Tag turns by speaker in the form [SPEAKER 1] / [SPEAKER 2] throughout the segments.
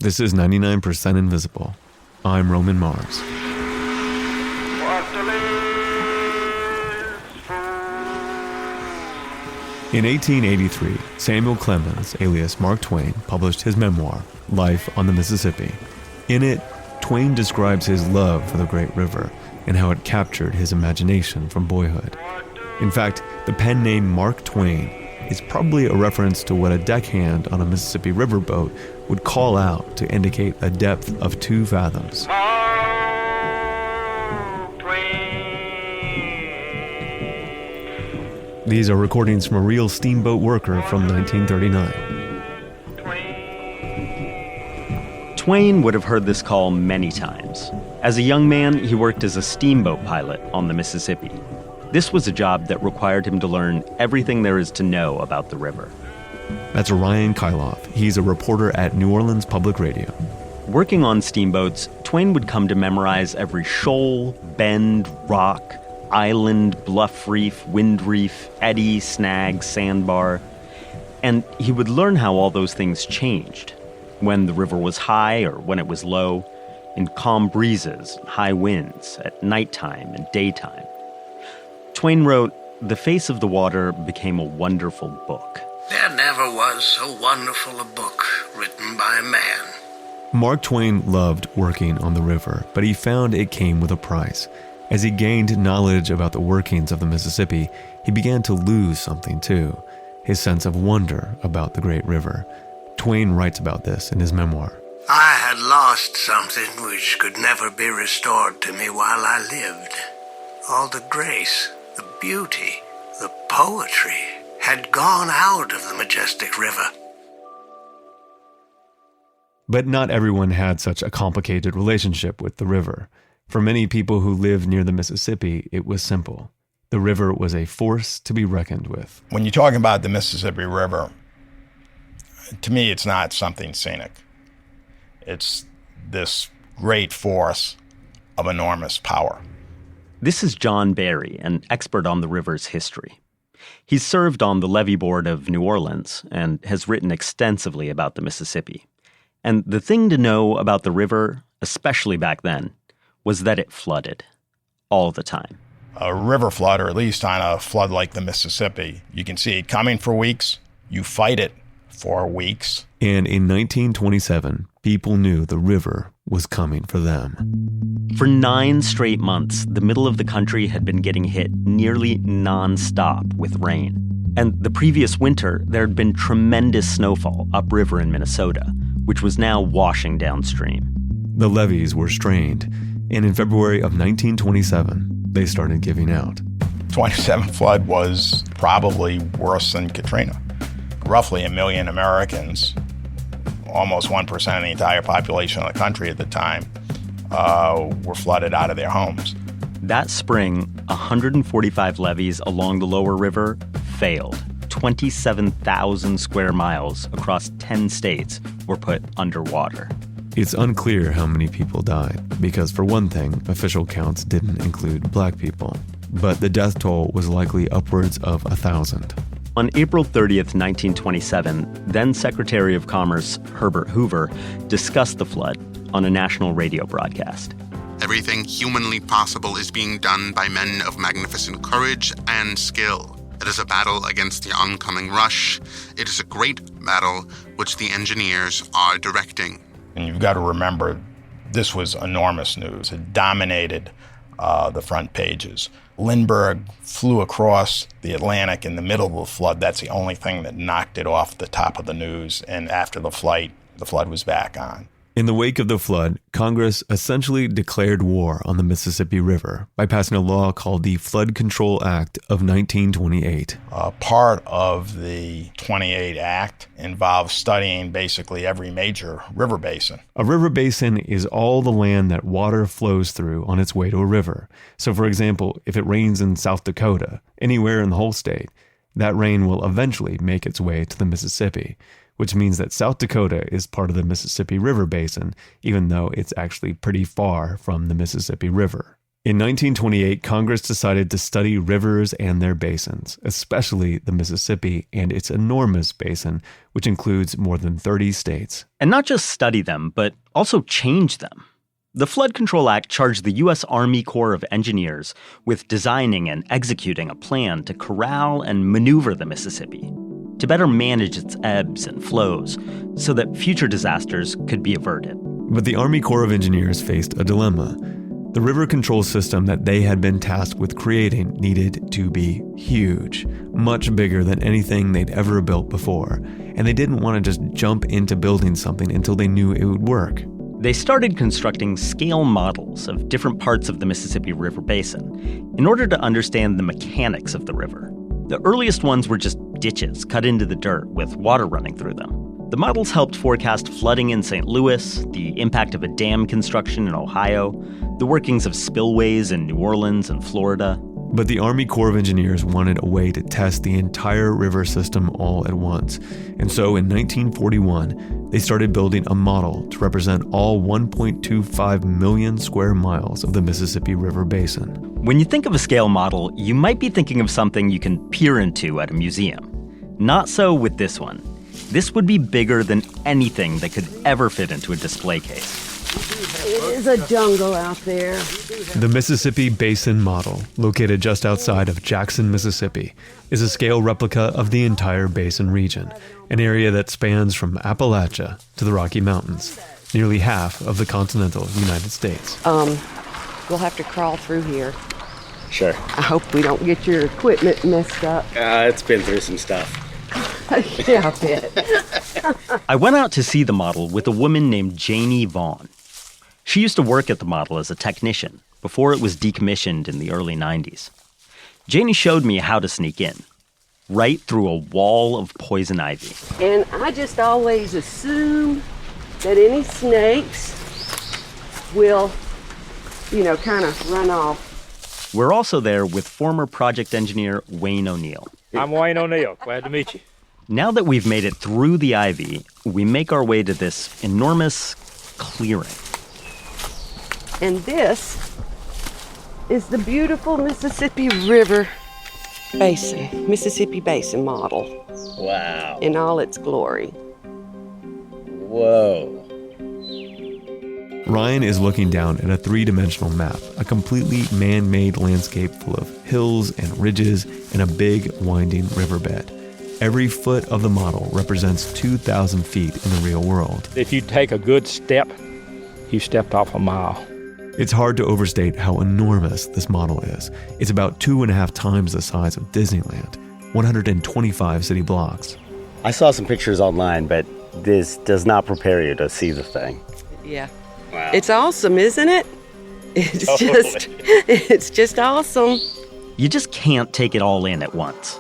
[SPEAKER 1] This is 99% Invisible. I'm Roman Mars. In 1883, Samuel Clemens, alias Mark Twain, published his memoir, Life on the Mississippi. In it, Twain describes his love for the great river and how it captured his imagination from boyhood. In fact, the pen name Mark Twain is probably a reference to what a deckhand on a Mississippi riverboat would call out to indicate a depth of 2 fathoms. These are recordings from a real steamboat worker from 1939.
[SPEAKER 2] Twain would have heard this call many times. As a young man, he worked as a steamboat pilot on the Mississippi. This was a job that required him to learn everything there is to know about the river.
[SPEAKER 1] That's Ryan Kailath. He's a reporter at New Orleans Public Radio.
[SPEAKER 2] Working on steamboats, Twain would come to memorize every shoal, bend, rock, island, bluff reef, wind reef, eddy, snag, sandbar. And he would learn how all those things changed. When the river was high or when it was low, in calm breezes, high winds, at nighttime and daytime. Twain wrote, "The face of the water became a wonderful book."
[SPEAKER 3] There never was so wonderful a book written by a man.
[SPEAKER 1] Mark Twain loved working on the river, but he found it came with a price. As he gained knowledge about the workings of the Mississippi, he began to lose something too, his sense of wonder about the great river. Twain writes about this in his memoir.
[SPEAKER 3] I had lost something which could never be restored to me while I lived. All the grace, the beauty, the poetry had gone out of the majestic river.
[SPEAKER 1] But not everyone had such a complicated relationship with the river. For many people who lived near the Mississippi, it was simple. The river was a force to be reckoned with.
[SPEAKER 4] When you're talking about the Mississippi River, to me, it's not something scenic. It's this great force of enormous power.
[SPEAKER 2] This is John Barry, an expert on the river's history. He's served on the Levee Board of New Orleans and has written extensively about the Mississippi. And the thing to know about the river, especially back then, was that it flooded all the time.
[SPEAKER 4] A river flood, or at least on a flood like the Mississippi, you can see it coming for weeks, you fight it for weeks.
[SPEAKER 1] And in 1927, people knew the river was coming for them.
[SPEAKER 2] For 9 straight months, the middle of the country had been getting hit nearly nonstop with rain. And the previous winter, there had been tremendous snowfall upriver in Minnesota, which was now washing downstream.
[SPEAKER 1] The levees were strained, and in February of 1927, they started giving out.
[SPEAKER 4] 27 flood was probably worse than Katrina. Roughly 1 million Americans, almost 1% of the entire population of the country at the time, were flooded out of their homes.
[SPEAKER 2] That spring, 145 levees along the lower river failed. 27,000 square miles across 10 states were put underwater.
[SPEAKER 1] It's unclear how many people died, because for one thing, official counts didn't include black people. But the death toll was likely upwards of 1,000.
[SPEAKER 2] On April 30th, 1927, then Secretary of Commerce Herbert Hoover discussed the flood on a national radio broadcast.
[SPEAKER 5] Everything humanly possible is being done by men of magnificent courage and skill. It is a battle against the oncoming rush. It is a great battle which the engineers are directing.
[SPEAKER 4] And you've got to remember, this was enormous news. It dominated the front pages. Lindbergh flew across the Atlantic in the middle of the flood. That's the only thing that knocked it off the top of the news. And after the flood was back on.
[SPEAKER 1] In the wake of the flood, Congress essentially declared war on the Mississippi River by passing a law called the Flood Control Act of 1928.
[SPEAKER 4] Part of the 28 Act involves studying basically every major river basin.
[SPEAKER 1] A river basin is all the land that water flows through on its way to a river. So for example, if it rains in South Dakota, anywhere in the whole state, that rain will eventually make its way to the Mississippi, which means that South Dakota is part of the Mississippi River Basin, even though it's actually pretty far from the Mississippi River. In 1928, Congress decided to study rivers and their basins, especially the Mississippi and its enormous basin, which includes more than 30 states.
[SPEAKER 2] And not just study them, but also change them. The Flood Control Act charged the U.S. Army Corps of Engineers with designing and executing a plan to corral and maneuver the Mississippi, to better manage its ebbs and flows so that future disasters could be averted.
[SPEAKER 1] But the Army Corps of Engineers faced a dilemma. The river control system that they had been tasked with creating needed to be huge, much bigger than anything they'd ever built before, and they didn't want to just jump into building something until they knew it would work.
[SPEAKER 2] They started constructing scale models of different parts of the Mississippi River Basin in order to understand the mechanics of the river. The earliest ones were just ditches cut into the dirt with water running through them. The models helped forecast flooding in St. Louis, the impact of a dam construction in Ohio, the workings of spillways in New Orleans and Florida.
[SPEAKER 1] But the Army Corps of Engineers wanted a way to test the entire river system all at once. And so in 1941, they started building a model to represent all 1.25 million square miles of the Mississippi River Basin.
[SPEAKER 2] When you think of a scale model, you might be thinking of something you can peer into at a museum. Not so with this one. This would be bigger than anything that could ever fit into a display case.
[SPEAKER 6] It is a jungle out there.
[SPEAKER 1] The Mississippi Basin Model, located just outside of Jackson, Mississippi, is a scale replica of the entire basin region, an area that spans from Appalachia to the Rocky Mountains, nearly half of the continental United States.
[SPEAKER 6] We'll have to crawl through here.
[SPEAKER 7] Sure.
[SPEAKER 6] I hope we don't get your equipment messed up.
[SPEAKER 7] It's been through some stuff.
[SPEAKER 6] Yeah, I bet.
[SPEAKER 2] I went out to see the model with a woman named Janie Vaughn. She used to work at the model as a technician before it was decommissioned in the early 90s. Janie showed me how to sneak in, right through a wall of poison ivy.
[SPEAKER 6] And I just always assume that any snakes will, kind of run off.
[SPEAKER 2] We're also there with former project engineer Wayne O'Neill.
[SPEAKER 8] I'm Wayne O'Neill. Glad to meet you.
[SPEAKER 2] Now that we've made it through the ivy, we make our way to this enormous clearing.
[SPEAKER 6] And this is the beautiful Mississippi River Basin, Mississippi Basin model.
[SPEAKER 7] Wow.
[SPEAKER 6] In all its glory.
[SPEAKER 7] Whoa.
[SPEAKER 1] Ryan is looking down at a three-dimensional map, a completely man-made landscape full of hills and ridges and a big winding riverbed. Every foot of the model represents 2,000 feet in the real world.
[SPEAKER 8] If you take a good step, you stepped off a mile.
[SPEAKER 1] It's hard to overstate how enormous this model is. It's about 2.5 times the size of Disneyland, 125 city blocks.
[SPEAKER 7] I saw some pictures online, but this does not prepare you to see the thing.
[SPEAKER 6] Yeah.
[SPEAKER 7] Wow.
[SPEAKER 6] It's awesome, isn't it? It's just awesome.
[SPEAKER 2] You just can't take it all in at once.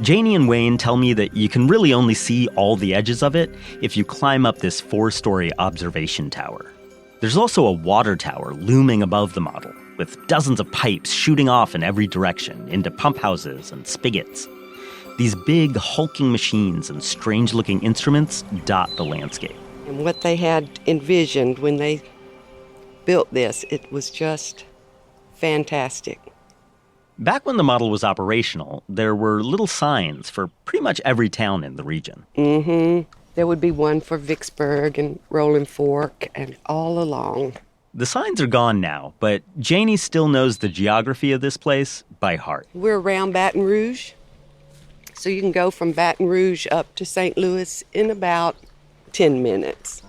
[SPEAKER 2] Janie and Wayne tell me that you can really only see all the edges of it if you climb up this 4-story observation tower. There's also a water tower looming above the model, with dozens of pipes shooting off in every direction into pump houses and spigots. These big, hulking machines and strange-looking instruments dot the landscape.
[SPEAKER 6] And what they had envisioned when they built this, it was just fantastic.
[SPEAKER 2] Back when the model was operational, there were little signs for pretty much every town in the region.
[SPEAKER 6] Mm-hmm. There would be one for Vicksburg and Rolling Fork and all along.
[SPEAKER 2] The signs are gone now, but Janie still knows the geography of this place by heart.
[SPEAKER 6] We're around Baton Rouge, so you can go from Baton Rouge up to St. Louis in about 10 minutes.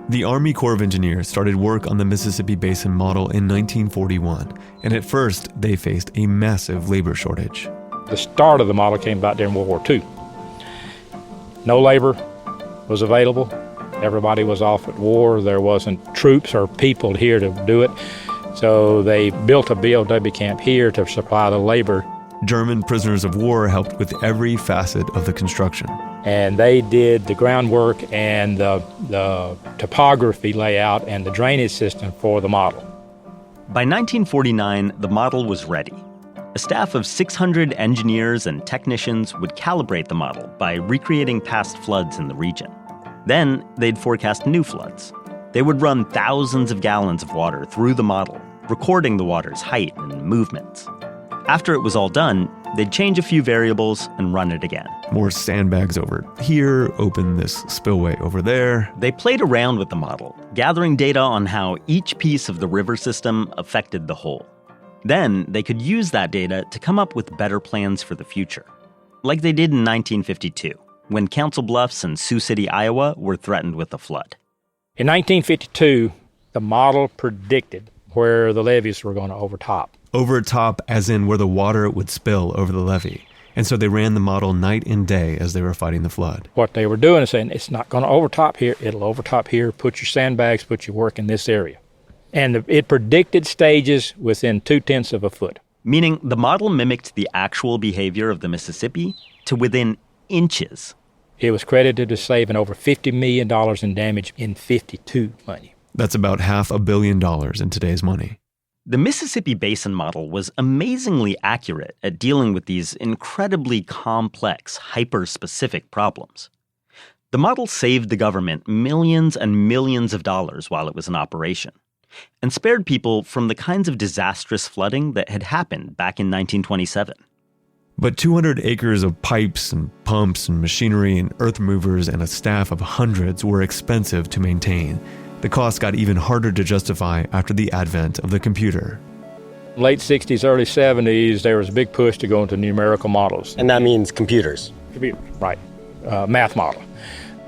[SPEAKER 1] The Army Corps of Engineers started work on the Mississippi Basin model in 1941, and at first they faced a massive labor shortage.
[SPEAKER 8] The start of the model came about during World War II. No labor was available. Everybody was off at war. There wasn't troops or people here to do it. So they built a BOW camp here to supply the labor.
[SPEAKER 1] German prisoners of war helped with every facet of the construction.
[SPEAKER 8] And they did the groundwork and the topography layout and the drainage system for the model.
[SPEAKER 2] By 1949, the model was ready. A staff of 600 engineers and technicians would calibrate the model by recreating past floods in the region. Then they'd forecast new floods. They would run thousands of gallons of water through the model, recording the water's height and movements. After it was all done, they'd change a few variables and run it again.
[SPEAKER 1] More sandbags over here, open this spillway over there.
[SPEAKER 2] They played around with the model, gathering data on how each piece of the river system affected the whole. Then they could use that data to come up with better plans for the future, like they did in 1952, when Council Bluffs and Sioux City, Iowa were threatened with a flood.
[SPEAKER 8] In 1952, the model predicted where the levees were going to overtop.
[SPEAKER 1] Overtop as in where the water would spill over the levee. And so they ran the model night and day as they were fighting the flood.
[SPEAKER 8] What they were doing is saying, it's not going to overtop here, it'll overtop here, put your sandbags, put your work in this area. And it predicted stages within 0.2 of a foot.
[SPEAKER 2] Meaning the model mimicked the actual behavior of the Mississippi to within inches.
[SPEAKER 8] It was credited to saving over $50 million in damage in 52 money.
[SPEAKER 1] That's about $500 million in today's money.
[SPEAKER 2] The Mississippi Basin model was amazingly accurate at dealing with these incredibly complex, hyper-specific problems. The model saved the government millions and millions of dollars while it was in operation, and spared people from the kinds of disastrous flooding that had happened back in 1927.
[SPEAKER 1] But 200 acres of pipes and pumps and machinery and earth movers and a staff of hundreds were expensive to maintain. The cost got even harder to justify after the advent of the computer.
[SPEAKER 8] Late 60s, early 70s, there was a big push to go into numerical models.
[SPEAKER 7] And that means computers.
[SPEAKER 8] Computers, right. Math model.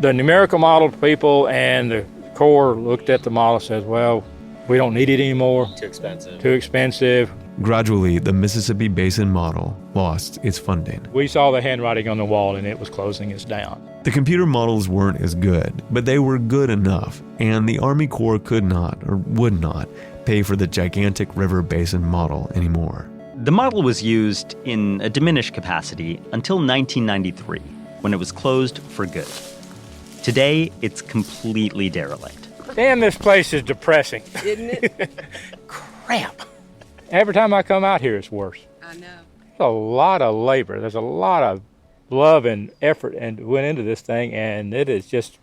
[SPEAKER 8] The numerical model people and the Corps looked at the model and said, well, we don't need it anymore.
[SPEAKER 7] Too expensive.
[SPEAKER 8] Too expensive.
[SPEAKER 1] Gradually, the Mississippi Basin model lost its funding.
[SPEAKER 8] We saw the handwriting on the wall and it was closing us down.
[SPEAKER 1] The computer models weren't as good, but they were good enough, and the Army Corps could not, or would not, pay for the gigantic river basin model anymore.
[SPEAKER 2] The model was used in a diminished capacity until 1993, when it was closed for good. Today, it's completely derelict.
[SPEAKER 8] Damn, this place is depressing.
[SPEAKER 6] Isn't it?
[SPEAKER 8] Crap. Every time I come out here, it's worse.
[SPEAKER 6] I know.
[SPEAKER 8] There's a lot of labor. There's a lot of love and effort and went into this thing, and it is just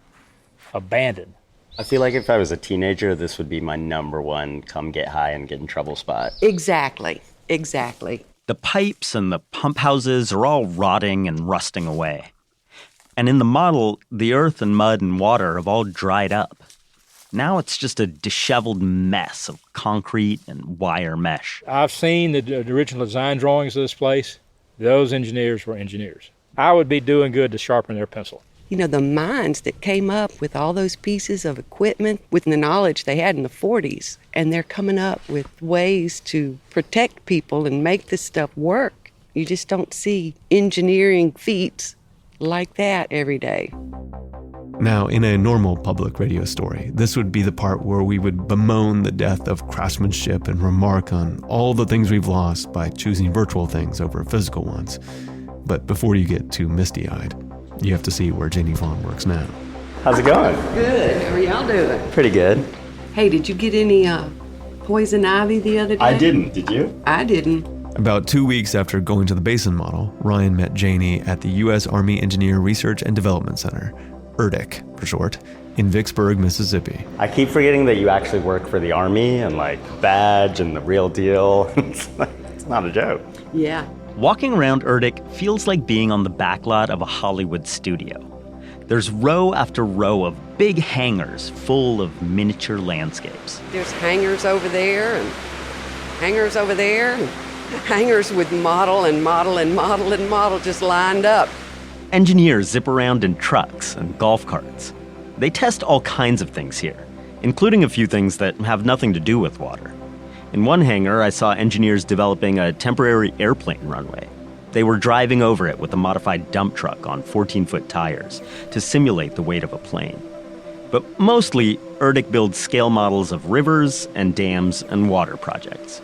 [SPEAKER 8] abandoned.
[SPEAKER 7] I feel like if I was a teenager, this would be my number one come get high and get in trouble spot.
[SPEAKER 6] Exactly.
[SPEAKER 2] The pipes and the pump houses are all rotting and rusting away. And in the model, the earth and mud and water have all dried up. Now it's just a disheveled mess of concrete and wire mesh.
[SPEAKER 8] I've seen the original design drawings of this place. Those engineers were engineers. I would be doing good to sharpen their pencil.
[SPEAKER 6] You know, the minds that came up with all those pieces of equipment with the knowledge they had in the 40s, and they're coming up with ways to protect people and make this stuff work. You just don't see engineering feats like that every day.
[SPEAKER 1] Now, in a normal public radio story, this would be the part where we would bemoan the death of craftsmanship and remark on all the things we've lost by choosing virtual things over physical ones. But before you get too misty-eyed, you have to see where Janie Vaughn works now.
[SPEAKER 7] How's it going?
[SPEAKER 6] Good. How are y'all doing?
[SPEAKER 7] Pretty good.
[SPEAKER 6] Hey, did you get any poison ivy the other day?
[SPEAKER 7] I didn't. Did you?
[SPEAKER 6] I didn't.
[SPEAKER 1] About 2 weeks after going to the Basin model, Ryan met Janie at the U.S. Army Engineer Research and Development Center, ERDC for short, in Vicksburg, Mississippi.
[SPEAKER 7] I keep forgetting that you actually work for the Army and badge and the real deal. It's not a joke.
[SPEAKER 6] Yeah.
[SPEAKER 2] Walking around ERDC feels like being on the backlot of a Hollywood studio. There's row after row of big hangars full of miniature landscapes.
[SPEAKER 6] There's hangars over there and hangars over there. And hangars with model and model and model and model just lined up.
[SPEAKER 2] Engineers zip around in trucks and golf carts. They test all kinds of things here, including a few things that have nothing to do with water. In one hangar, I saw engineers developing a temporary airplane runway. They were driving over it with a modified dump truck on 14-foot tires to simulate the weight of a plane. But mostly, ERDC builds scale models of rivers and dams and water projects,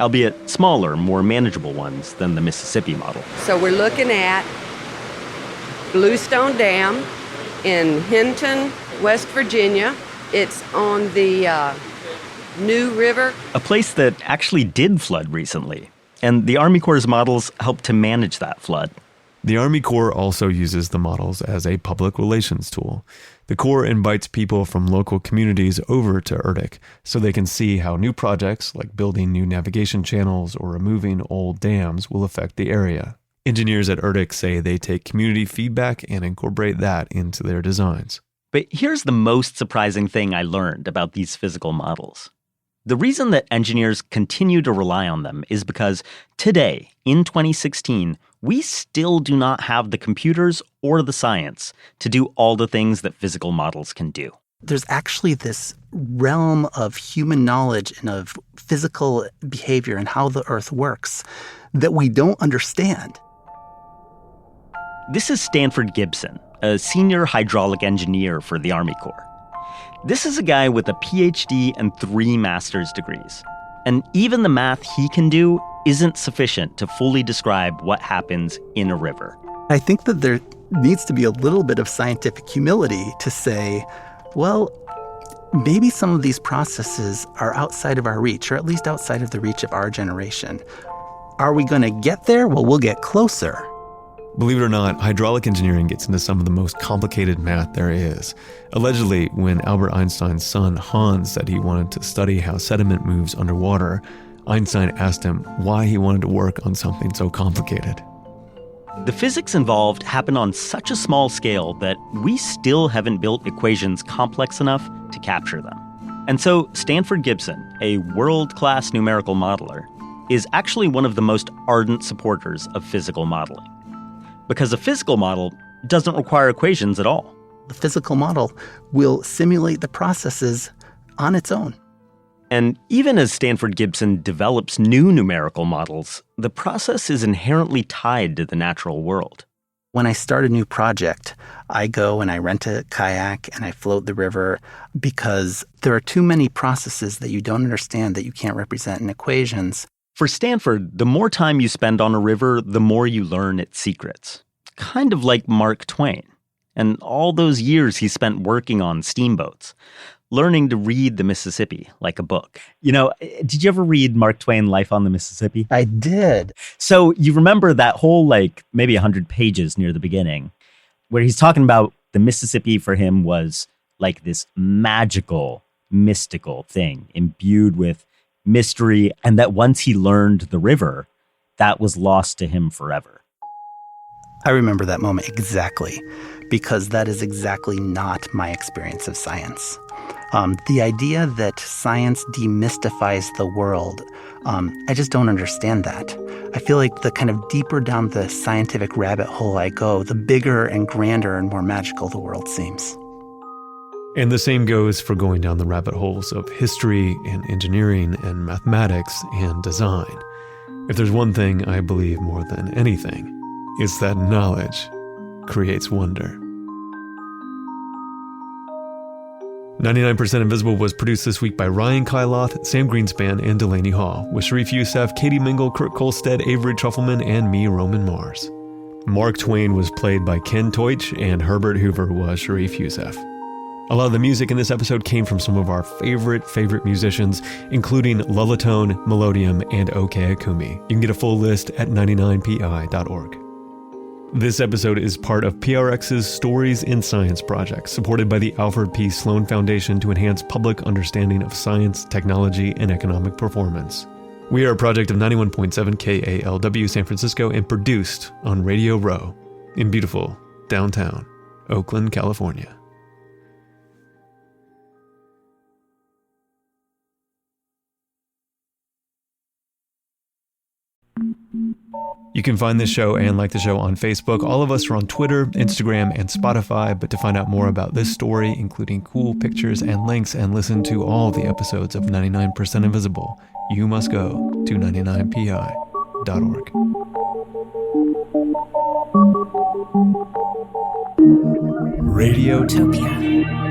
[SPEAKER 2] albeit smaller, more manageable ones than the Mississippi model.
[SPEAKER 6] So we're looking at Bluestone Dam in Hinton, West Virginia. It's on the New River.
[SPEAKER 2] A place that actually did flood recently, and the Army Corps' models helped to manage that flood.
[SPEAKER 1] The Army Corps also uses the models as a public relations tool. The Corps invites people from local communities over to Erdek so they can see how new projects like building new navigation channels or removing old dams will affect the area. Engineers at Erdek say they take community feedback and incorporate that into their designs.
[SPEAKER 2] But here's the most surprising thing I learned about these physical models. The reason that engineers continue to rely on them is because today, in 2016, we still do not have the computers or the science to do all the things that physical models can do.
[SPEAKER 9] There's actually this realm of human knowledge and of physical behavior and how the Earth works that we don't understand.
[SPEAKER 2] This is Stanford Gibson, a senior hydraulic engineer for the Army Corps. This is a guy with a PhD and 3 master's degrees. And even the math he can do isn't sufficient to fully describe what happens in a river.
[SPEAKER 9] I think that there needs to be a little bit of scientific humility to say, well, maybe some of these processes are outside of our reach, or at least outside of the reach of our generation. Are we going to get there? Well, we'll get closer.
[SPEAKER 1] Believe it or not, hydraulic engineering gets into some of the most complicated math there is. Allegedly, when Albert Einstein's son Hans said he wanted to study how sediment moves underwater, Einstein asked him why he wanted to work on something so complicated.
[SPEAKER 2] The physics involved happen on such a small scale that we still haven't built equations complex enough to capture them. And so Stanford Gibson, a world-class numerical modeler, is actually one of the most ardent supporters of physical modeling. Because a physical model doesn't require equations at all.
[SPEAKER 9] The physical model will simulate the processes on its own.
[SPEAKER 2] And even as Stanford Gibson develops new numerical models, the process is inherently tied to the natural world.
[SPEAKER 9] When I start a new project, I go and I rent a kayak and I float the river because there are too many processes that you don't understand that you can't represent in equations.
[SPEAKER 2] For Stanford, the more time you spend on a river, the more you learn its secrets. Kind of like Mark Twain, and all those years he spent working on steamboats, learning to read the Mississippi like a book. You know, did you ever read Mark Twain, Life on the Mississippi?
[SPEAKER 9] I did.
[SPEAKER 2] So you remember that whole, maybe 100 pages near the beginning, where he's talking about the Mississippi for him was like this magical, mystical thing imbued with mystery, and that once he learned the river, that was lost to him forever.
[SPEAKER 9] I remember that moment exactly, because that is exactly not my experience of science. The idea that science demystifies the world, I just don't understand that. I feel like the kind of deeper down the scientific rabbit hole I go, the bigger and grander and more magical the world seems.
[SPEAKER 1] And the same goes for going down the rabbit holes of history and engineering and mathematics and design. If there's one thing I believe more than anything, it's that knowledge creates wonder. 99% Invisible was produced this week by Ryan Kyloth, Sam Greenspan, and Delaney Hall, with Sharif Youssef, Katie Mingle, Kurt Kolstad, Avery Trufelman, and me, Roman Mars. Mark Twain was played by Ken Teutsch, and Herbert Hoover was Sharif Youssef. A lot of the music in this episode came from some of our favorite musicians, including Lullitone, Melodium, and OK Akumi. You can get a full list at 99pi.org. This episode is part of PRX's Stories in Science project, supported by the Alfred P. Sloan Foundation to enhance public understanding of science, technology, and economic performance. We are a project of 91.7 KALW San Francisco and produced on Radio Row in beautiful downtown Oakland, California. You can find this show and like the show on Facebook. All of us are on Twitter, Instagram, and Spotify. But to find out more about this story, including cool pictures and links, and listen to all the episodes of 99% Invisible, you must go to 99pi.org. Radiotopia.